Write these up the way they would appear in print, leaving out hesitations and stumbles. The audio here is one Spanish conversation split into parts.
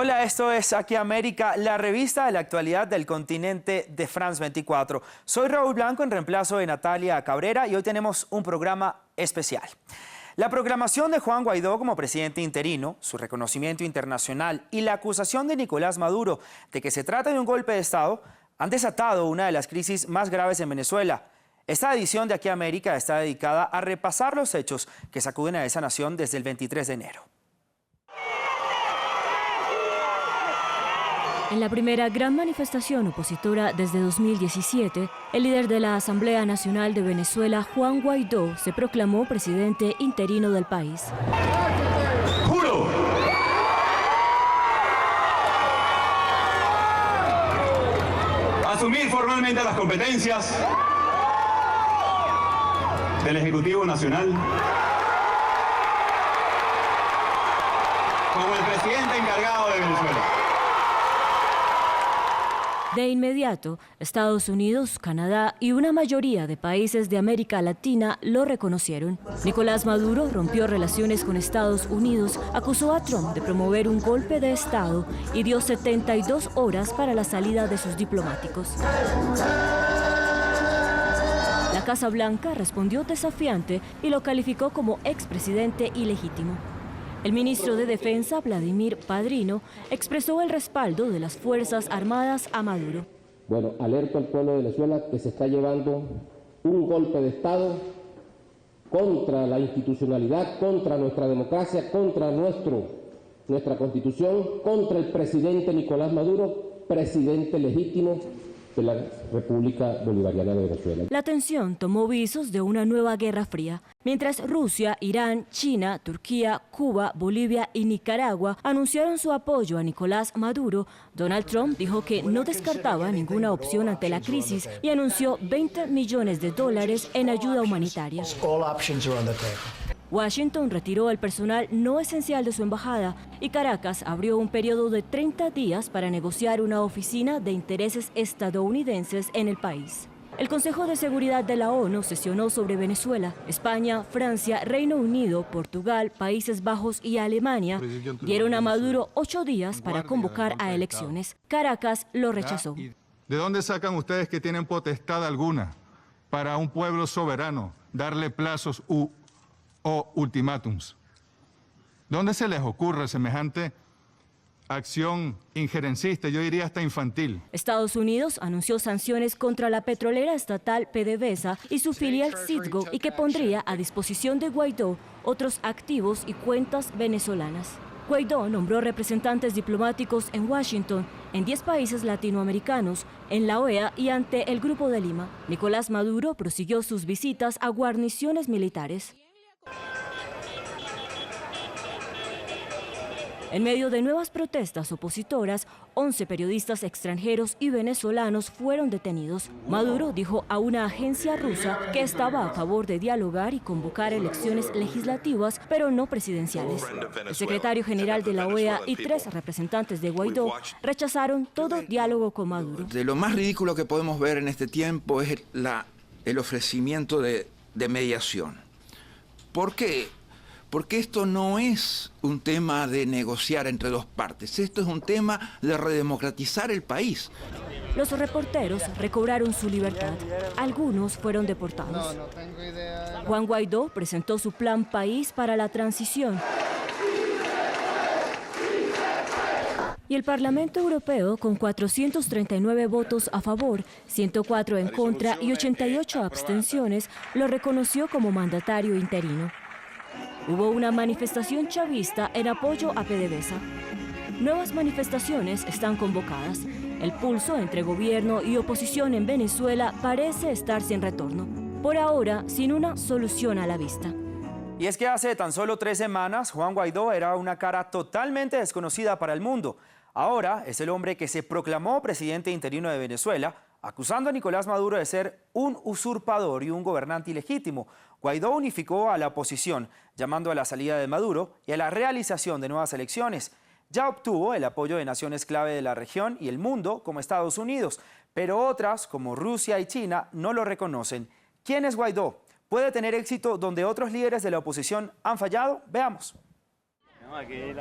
Hola, esto es Aquí América, la revista de la actualidad del continente de France 24. Soy Raúl Blanco en reemplazo de Natalia Cabrera y hoy tenemos un programa especial. La proclamación de Juan Guaidó como presidente interino, su reconocimiento internacional y la acusación de Nicolás Maduro de que se trata de un golpe de Estado han desatado una de las crisis más graves en Venezuela. Esta edición de Aquí América está dedicada a repasar los hechos que sacuden a esa nación desde el 23 de enero. En la primera gran manifestación opositora desde 2017, el líder de la Asamblea Nacional de Venezuela, Juan Guaidó, se proclamó presidente interino del país. ¡Juro! Asumir formalmente las competencias del Ejecutivo Nacional como el presidente encargado de Venezuela. De inmediato, Estados Unidos, Canadá y una mayoría de países de América Latina lo reconocieron. Nicolás Maduro rompió relaciones con Estados Unidos, acusó a Trump de promover un golpe de Estado y dio 72 horas para la salida de sus diplomáticos. La Casa Blanca respondió desafiante y lo calificó como expresidente ilegítimo. El ministro de Defensa, Vladimir Padrino, expresó el respaldo de las Fuerzas Armadas a Maduro. Bueno, alerto al pueblo de Venezuela que se está llevando un golpe de Estado contra la institucionalidad, contra nuestra democracia, contra nuestra Constitución, contra el presidente Nicolás Maduro, presidente legítimo de la República Bolivariana de Venezuela. La tensión tomó visos de una nueva guerra fría. Mientras Rusia, Irán, China, Turquía, Cuba, Bolivia y Nicaragua anunciaron su apoyo a Nicolás Maduro, Donald Trump dijo que no descartaba ninguna opción ante la crisis y anunció $20 millones en ayuda humanitaria. Washington retiró el personal no esencial de su embajada y Caracas abrió un periodo de 30 días para negociar una oficina de intereses estadounidenses en el país. El Consejo de Seguridad de la ONU sesionó sobre Venezuela. España, Francia, Reino Unido, Portugal, Países Bajos y Alemania dieron a Maduro 8 días para convocar a elecciones. Caracas lo rechazó. ¿De dónde sacan ustedes que tienen potestad alguna para un pueblo soberano darle plazos o ultimátums? ¿Dónde se les ocurre semejante acción injerencista, yo diría hasta infantil? Estados Unidos anunció sanciones contra la petrolera estatal PDVSA y su filial Citgo y que pondría a disposición de Guaidó otros activos y cuentas venezolanas. Guaidó nombró representantes diplomáticos en Washington, en 10 países latinoamericanos, en la OEA y ante el Grupo de Lima. Nicolás Maduro prosiguió sus visitas a guarniciones militares. En medio de nuevas protestas opositoras, 11 periodistas extranjeros y venezolanos fueron detenidos. Maduro dijo a una agencia rusa que estaba a favor de dialogar y convocar elecciones legislativas, pero no presidenciales. El secretario general de la OEA y 3 representantes de Guaidó rechazaron todo diálogo con Maduro. De lo más ridículo que podemos ver en este tiempo es el ofrecimiento de mediación. ¿Por qué? Porque esto no es un tema de negociar entre dos partes, esto es un tema de redemocratizar el país. Los reporteros recobraron su libertad, algunos fueron deportados. Juan Guaidó presentó su plan País para la Transición. Y el Parlamento Europeo, con 439 votos a favor, 104 en contra y 88 abstenciones, lo reconoció como mandatario interino. Hubo una manifestación chavista en apoyo a PDVSA. Nuevas manifestaciones están convocadas. El pulso entre gobierno y oposición en Venezuela parece estar sin retorno. Por ahora, sin una solución a la vista. Y es que hace tan solo 3 semanas, Juan Guaidó era una cara totalmente desconocida para el mundo. Ahora es el hombre que se proclamó presidente interino de Venezuela, acusando a Nicolás Maduro de ser un usurpador y un gobernante ilegítimo. Guaidó unificó a la oposición, llamando a la salida de Maduro y a la realización de nuevas elecciones. Ya obtuvo el apoyo de naciones clave de la región y el mundo, como Estados Unidos, pero otras, como Rusia y China, no lo reconocen. ¿Quién es Guaidó? ¿Puede tener éxito donde otros líderes de la oposición han fallado? Veamos.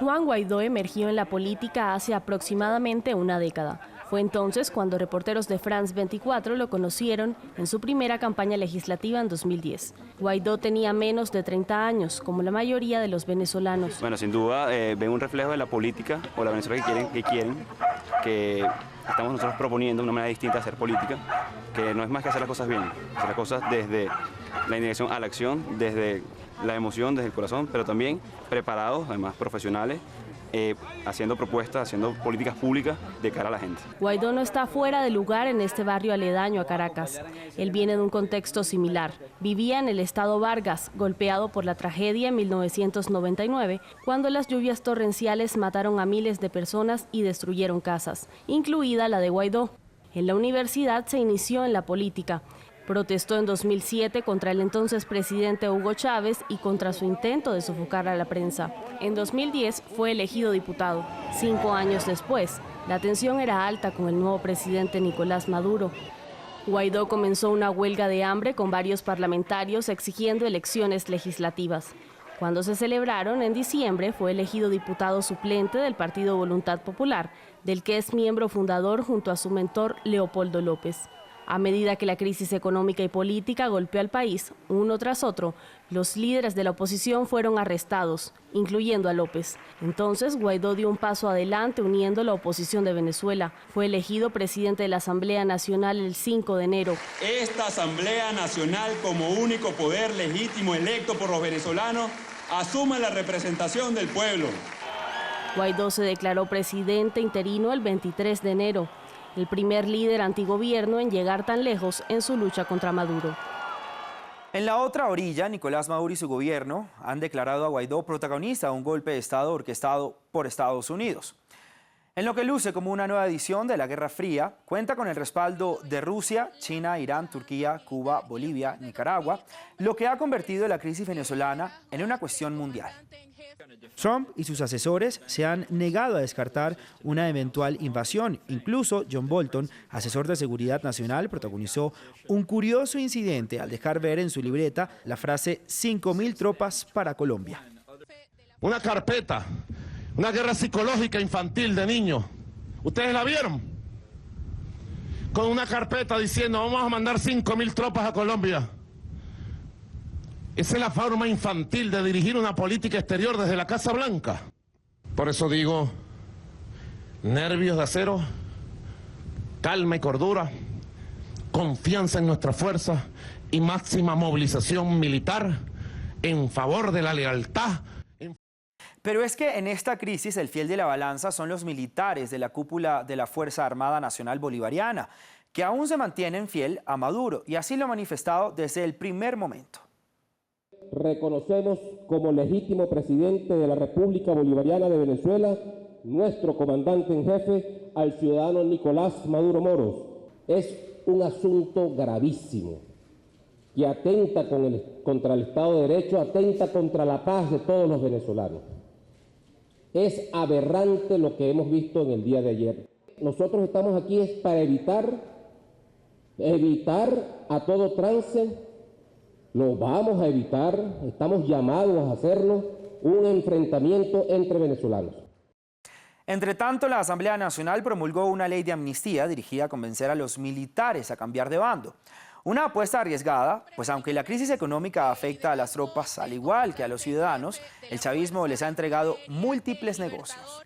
Juan Guaidó emergió en la política hace aproximadamente una década. Fue entonces cuando reporteros de France 24 lo conocieron en su primera campaña legislativa en 2010. Guaidó tenía menos de 30 años, como la mayoría de los venezolanos. Bueno, sin duda ven un reflejo de la política o la Venezuela que estamos nosotros proponiendo una manera distinta de hacer política, que no es más que hacer las cosas bien, hacer las cosas desde la indirección a la acción, desde la emoción, desde el corazón, pero también preparados, además profesionales, haciendo propuestas, haciendo políticas públicas de cara a la gente. Guaidó no está fuera de lugar en este barrio aledaño a Caracas. Él viene de un contexto similar. Vivía en el estado Vargas, golpeado por la tragedia en 1999, cuando las lluvias torrenciales mataron a miles de personas y destruyeron casas, incluida la de Guaidó. En la universidad se inició en la política. Protestó en 2007 contra el entonces presidente Hugo Chávez y contra su intento de sofocar a la prensa. En 2010 fue elegido diputado. 5 años después, la tensión era alta con el nuevo presidente Nicolás Maduro. Guaidó comenzó una huelga de hambre con varios parlamentarios exigiendo elecciones legislativas. Cuando se celebraron en diciembre, fue elegido diputado suplente del Partido Voluntad Popular, del que es miembro fundador junto a su mentor Leopoldo López. A medida que la crisis económica y política golpeó al país, uno tras otro, los líderes de la oposición fueron arrestados, incluyendo a López. Entonces, Guaidó dio un paso adelante uniendo la oposición de Venezuela. Fue elegido presidente de la Asamblea Nacional el 5 de enero. Esta Asamblea Nacional, como único poder legítimo electo por los venezolanos, asume la representación del pueblo. Guaidó se declaró presidente interino el 23 de enero. El primer líder antigobierno en llegar tan lejos en su lucha contra Maduro. En la otra orilla, Nicolás Maduro y su gobierno han declarado a Guaidó protagonista de un golpe de Estado orquestado por Estados Unidos. En lo que luce como una nueva edición de la Guerra Fría, cuenta con el respaldo de Rusia, China, Irán, Turquía, Cuba, Bolivia, Nicaragua, lo que ha convertido la crisis venezolana en una cuestión mundial. Trump y sus asesores se han negado a descartar una eventual invasión. Incluso John Bolton, asesor de seguridad nacional, protagonizó un curioso incidente al dejar ver en su libreta la frase 5.000 tropas para Colombia. Una carpeta, una guerra psicológica infantil de niños. ¿Ustedes la vieron? Con una carpeta diciendo vamos a mandar 5.000 tropas a Colombia. Esa es la forma infantil de dirigir una política exterior desde la Casa Blanca. Por eso digo, nervios de acero, calma y cordura, confianza en nuestra fuerza y máxima movilización militar en favor de la lealtad. Pero es que en esta crisis el fiel de la balanza son los militares de la cúpula de la Fuerza Armada Nacional Bolivariana, que aún se mantienen fiel a Maduro, y así lo han manifestado desde el primer momento. Reconocemos como legítimo presidente de la República Bolivariana de Venezuela nuestro comandante en jefe, al ciudadano Nicolás Maduro Moros. Es un asunto gravísimo que atenta contra el Estado de Derecho, atenta contra la paz de todos los venezolanos. Es aberrante lo que hemos visto en el día de ayer. Nosotros estamos aquí es para evitar a todo trance. Lo vamos a evitar, estamos llamados a hacerlo, un enfrentamiento entre venezolanos. Entre tanto, la Asamblea Nacional promulgó una ley de amnistía dirigida a convencer a los militares a cambiar de bando. Una apuesta arriesgada, pues aunque la crisis económica afecta a las tropas al igual que a los ciudadanos, el chavismo les ha entregado múltiples negocios.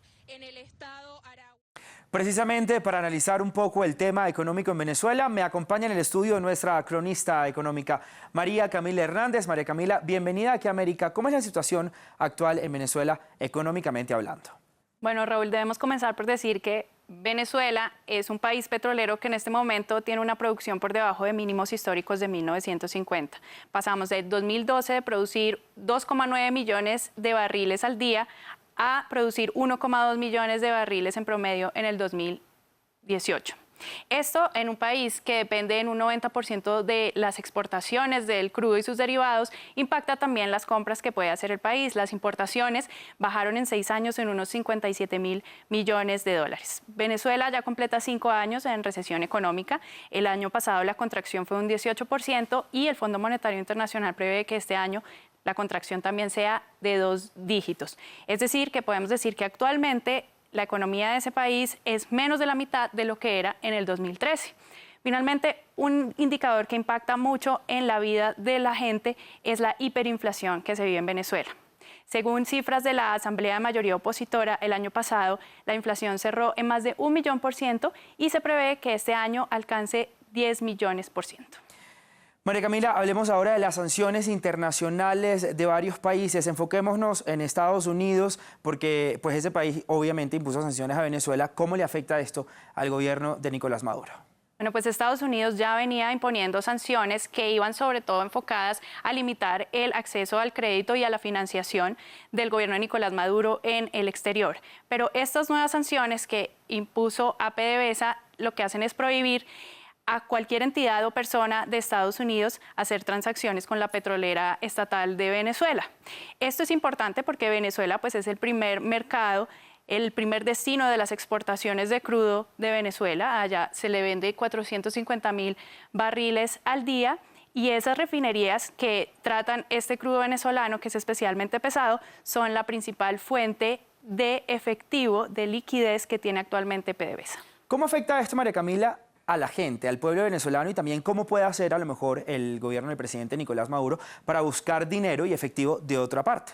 Precisamente para analizar un poco el tema económico en Venezuela, me acompaña en el estudio nuestra cronista económica, María Camila Hernández. María Camila, bienvenida aquí a América. ¿Cómo es la situación actual en Venezuela económicamente hablando? Bueno, Raúl, debemos comenzar por decir que Venezuela es un país petrolero que en este momento tiene una producción por debajo de mínimos históricos de 1950. Pasamos de 2012 de producir 2,9 millones de barriles al día a producir 1,2 millones de barriles en promedio en el 2018. Esto en un país que depende en un 90% de las exportaciones del crudo y sus derivados, impacta también las compras que puede hacer el país. Las importaciones bajaron en 6 años en unos 57.000 millones de dólares. Venezuela ya completa 5 años en recesión económica. El año pasado la contracción fue un 18% y el Fondo Monetario Internacional prevé que este año la contracción también sea de 2 dígitos. Es decir, que podemos decir que actualmente la economía de ese país es menos de la mitad de lo que era en el 2013. Finalmente, un indicador que impacta mucho en la vida de la gente es la hiperinflación que se vive en Venezuela. Según cifras de la Asamblea de Mayoría Opositora, el año pasado la inflación cerró en más de 1.000.000% y se prevé que este año alcance 10 millones%. María Camila, hablemos ahora de las sanciones internacionales de varios países. Enfoquémonos en Estados Unidos, porque pues, ese país obviamente impuso sanciones a Venezuela. ¿Cómo le afecta esto al gobierno de Nicolás Maduro? Bueno, pues Estados Unidos ya venía imponiendo sanciones que iban sobre todo enfocadas a limitar el acceso al crédito y a la financiación del gobierno de Nicolás Maduro en el exterior. Pero estas nuevas sanciones que impuso a PDVSA lo que hacen es prohibir a cualquier entidad o persona de Estados Unidos hacer transacciones con la petrolera estatal de Venezuela. Esto es importante porque Venezuela pues, es el primer mercado, el primer destino de las exportaciones de crudo de Venezuela. Allá se le vende 450.000 barriles al día y esas refinerías que tratan este crudo venezolano, que es especialmente pesado, son la principal fuente de efectivo, de liquidez que tiene actualmente PDVSA. ¿Cómo afecta esto, María Camila, a la gente, al pueblo venezolano y también cómo puede hacer a lo mejor el gobierno del presidente Nicolás Maduro para buscar dinero y efectivo de otra parte?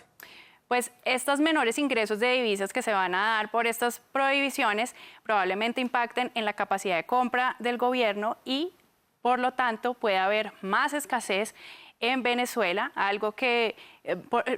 Pues estos menores ingresos de divisas que se van a dar por estas prohibiciones probablemente impacten en la capacidad de compra del gobierno y por lo tanto puede haber más escasez en Venezuela, algo que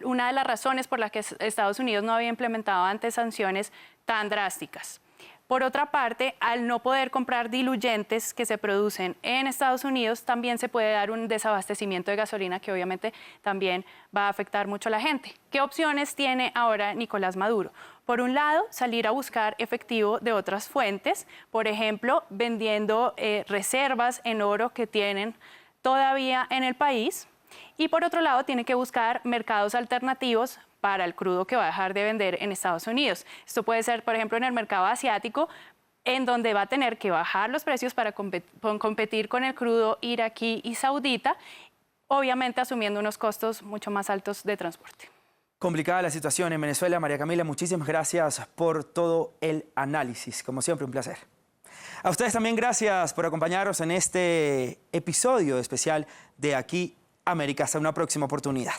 una de las razones por las que Estados Unidos no había implementado antes sanciones tan drásticas. Por otra parte, al no poder comprar diluyentes que se producen en Estados Unidos, también se puede dar un desabastecimiento de gasolina que obviamente también va a afectar mucho a la gente. ¿Qué opciones tiene ahora Nicolás Maduro? Por un lado, salir a buscar efectivo de otras fuentes, por ejemplo, vendiendo reservas en oro que tienen todavía en el país. Y por otro lado, tiene que buscar mercados alternativos para el crudo que va a dejar de vender en Estados Unidos. Esto puede ser, por ejemplo, en el mercado asiático, en donde va a tener que bajar los precios para competir con el crudo iraquí y saudita, obviamente asumiendo unos costos mucho más altos de transporte. Complicada la situación en Venezuela. María Camila, muchísimas gracias por todo el análisis. Como siempre, un placer. A ustedes también gracias por acompañarnos en este episodio especial de Aquí América. Hasta una próxima oportunidad.